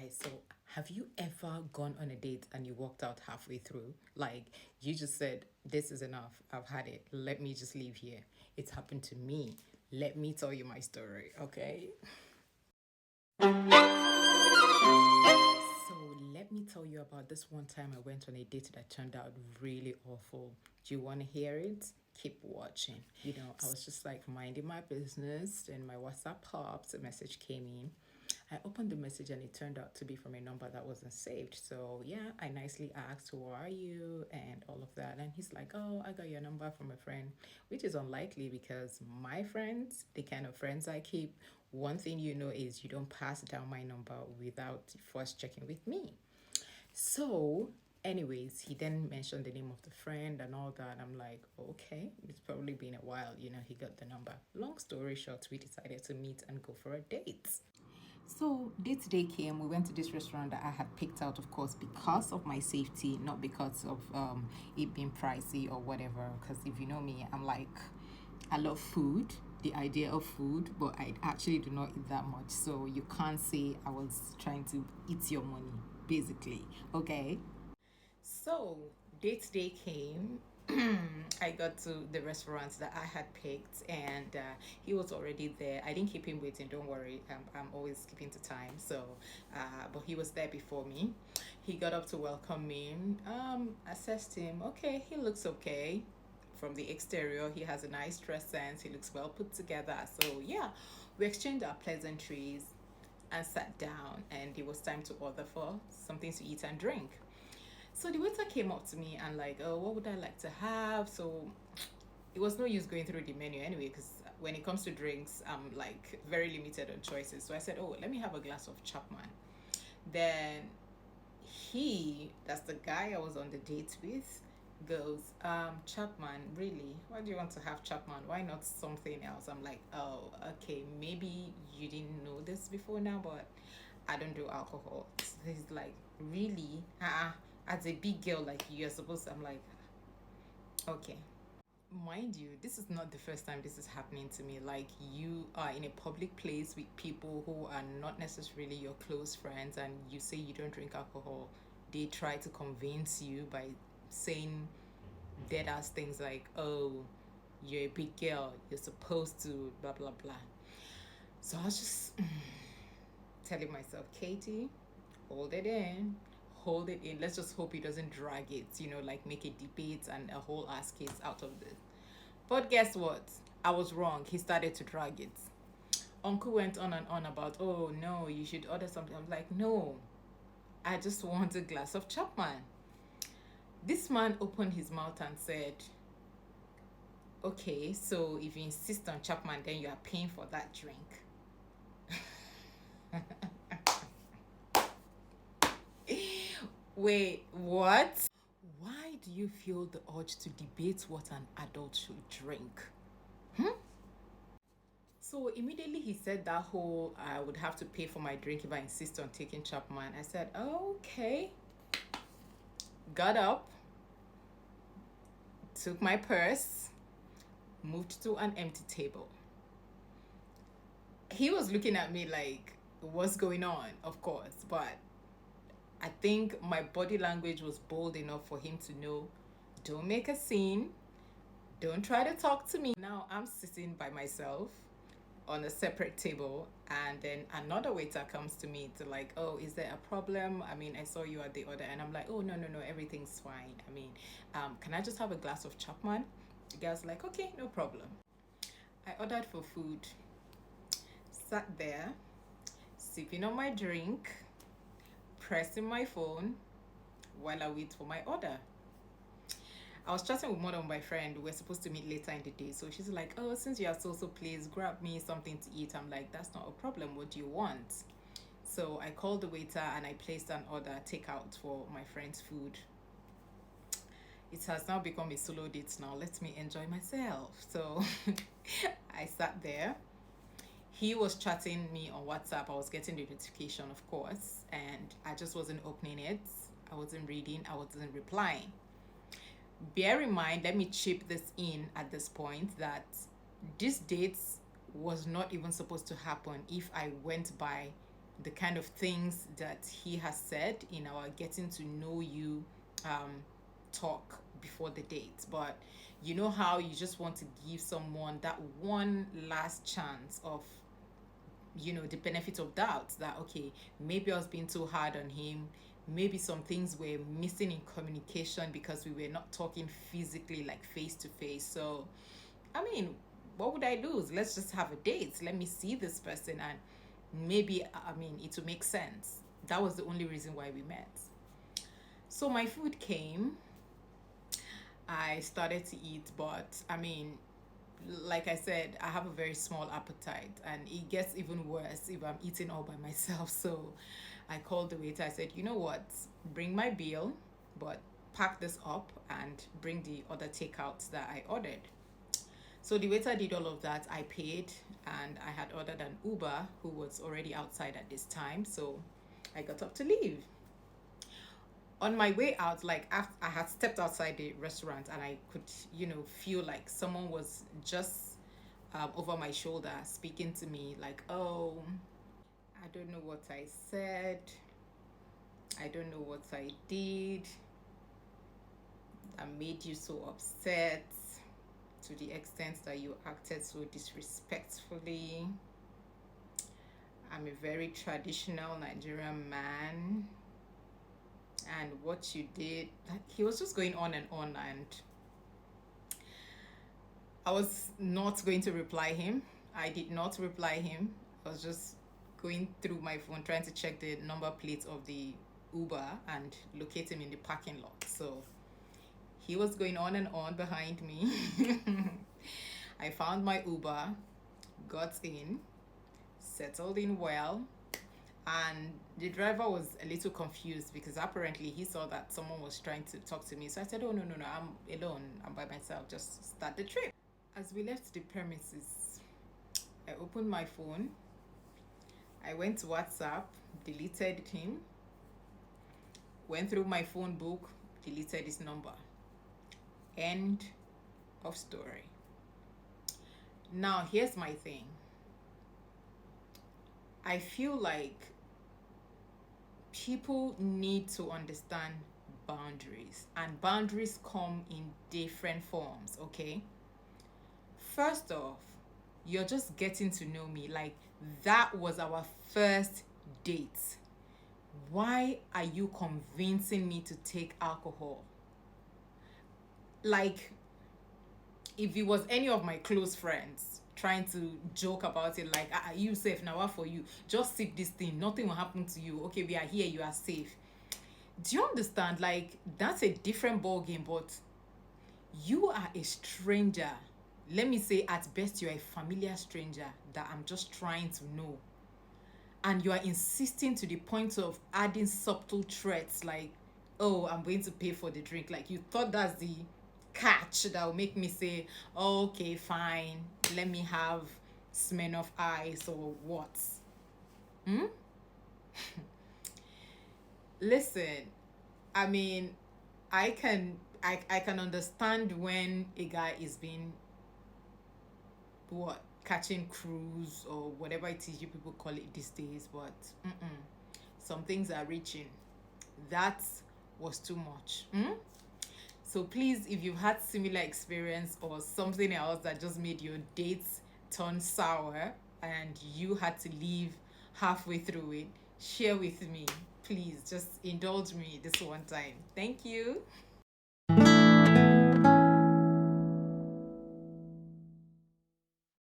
Okay, so have you ever gone on a date and you walked out halfway through? Like you just said, this is enough. I've had it. Let me just leave here. It's happened to me. Let me tell you my story, okay? So let me tell you about this one time I went on a date that turned out really awful. Do you want to hear it? Keep watching. I was just like minding my business and my WhatsApp popped, a message came in. I opened the message and it turned out to be from a number that wasn't saved. So yeah, I nicely asked, "Who are you?" and all of that. And he's like, "Oh, I got your number from a friend," which is unlikely because my friends, the kind of friends I keep, one thing you know is you don't pass down my number without first checking with me. So, anyways, he then mentioned the name of the friend and all that. I'm like, okay, it's probably been a while, he got the number. Long story short, we decided to meet and go for a date. So, date day came. We went to this restaurant that I had picked out, of course, because of my safety, not because of it being pricey or whatever. Because if you know me, I'm like, I love food, the idea of food, but I actually do not eat that much. So you can't say I was trying to eat your money, basically. Okay. So date day came. I got to the restaurant that I had picked, and he was already there. I didn't keep him waiting. Don't worry, I'm always keeping to time. So, but he was there before me. He got up to welcome me. Assessed him. Okay, he looks okay. From the exterior, he has a nice dress sense. He looks well put together. So yeah, we exchanged our pleasantries and sat down, and it was time to order for something to eat and drink. So the waiter came up to me and like, "Oh, what would I like to have?" So it was no use going through the menu anyway because when it comes to drinks, I'm like very limited on choices. So I said, "Oh, let me have a glass of Chapman." Then that's the guy I was on the date with, goes, Chapman, really? Why do you want to have Chapman? Why not something else? I'm like, oh, okay, maybe you didn't know this before now, but I don't do alcohol. So he's like, really? As a big girl like you're supposed to. I'm like, okay. Mind you, this is not the first time this is happening to me. Like, you are in a public place with people who are not necessarily your close friends, and you say you don't drink alcohol. They try to convince you by saying dead ass things like, oh, you're a big girl, you're supposed to, blah, blah, blah. So I was just telling myself, Katie, hold it in, hold it in. Let's just hope he doesn't drag it, like make a debate and a whole ass case out of this. But guess what? I was wrong. He started to drag it. Uncle went on and on about, oh no, you should order something. I'm like, no, I just want a glass of Chapman. This man opened his mouth and said, okay, so if you insist on Chapman, then you are paying for that drink. Wait, what? Why do you feel the urge to debate what an adult should drink? So immediately he said that whole I would have to pay for my drink if I insist on taking Chapman. I said, okay. Got up, took my purse, moved to an empty table. He was looking at me like, what's going on? Of course, but I think my body language was bold enough for him to know, don't make a scene, don't try to talk to me. Now I'm sitting by myself on a separate table, and then another waiter comes to me to like, oh, is there a problem? I mean, I saw you at the order. And I'm like, oh, no, no, no, everything's fine. I mean, can I just have a glass of Chapman? The guy's like, okay, no problem. I ordered for food, sat there sipping on my drink, pressing my phone while I wait for my order. I was chatting with one of my friend. We're supposed to meet later in the day. So she's like, oh, since you are so please grab me something to eat. I'm like, that's not a problem. What do you want? So I called the waiter and I placed an order takeout for my friend's food. It has now become a solo date now. Let me enjoy myself. So I sat there. He was chatting me on WhatsApp. I was getting the notification, of course, and I just wasn't opening it. I wasn't reading. I wasn't replying. Bear in mind, let me chip this in at this point, that this date was not even supposed to happen if I went by the kind of things that he has said in our getting to know you talk before the date. But you know how you just want to give someone that one last chance of, the benefit of doubt, that okay, maybe I was being too hard on him, maybe some things were missing in communication because we were not talking physically, like face to face. So I mean, what would I lose? Let's just have a date. Let me see this person, and maybe, I mean, it will make sense. That was the only reason why we met. So my food came. I started to eat, but I mean, like I said, I have a very small appetite, and it gets even worse if I'm eating all by myself. So I called the waiter. I said, you know what? Bring my bill, but pack this up and bring the other takeouts that I ordered. So the waiter did all of that. I paid, and I had ordered an Uber who was already outside at this time. So I got up to leave. On my way out, like after I had stepped outside the restaurant, and I could, feel like someone was just over my shoulder speaking to me, like, oh, I don't know what I said. I don't know what I did that made you so upset to the extent that you acted so disrespectfully. I'm a very traditional Nigerian man, and what you did, like, he was just going on and on, and I was not going to reply him. I did not reply him. I was just going through my phone trying to check the number plate of the Uber and locate him in the parking lot. So he was going on and on behind me. I found my Uber, got in, settled in well, and the driver was a little confused because apparently he saw that someone was trying to talk to me. So I said, oh, no, no, no, I'm alone. I'm by myself. Just start the trip. As we left the premises, I opened my phone. I went to WhatsApp, deleted him, went through my phone book, deleted his number. End of story. Now, here's my thing. I feel like people need to understand boundaries, and boundaries come in different forms, okay? First off, you're just getting to know me. Like, that was our first date. Why are you convincing me to take alcohol? Like, if it was any of my close friends trying to joke about it, like, you safe now, what for you? Just sip this thing, nothing will happen to you. Okay, we are here, you are safe. Do you understand? Like, that's a different ball game, but you are a stranger. Let me say, at best, you're a familiar stranger that I'm just trying to know. And you are insisting to the point of adding subtle threats like, oh, I'm going to pay for the drink. Like, you thought that's the catch that will make me say, oh, okay, fine, let me have Smirnoff Ice or what? Listen, I mean, I can understand when a guy is being catching cruise or whatever it is you people call it these days, but some things are reaching. That was too much. So please, if you've had similar experience or something else that just made your dates turn sour and you had to leave halfway through it, share with me. Please just indulge me this one time. Thank you.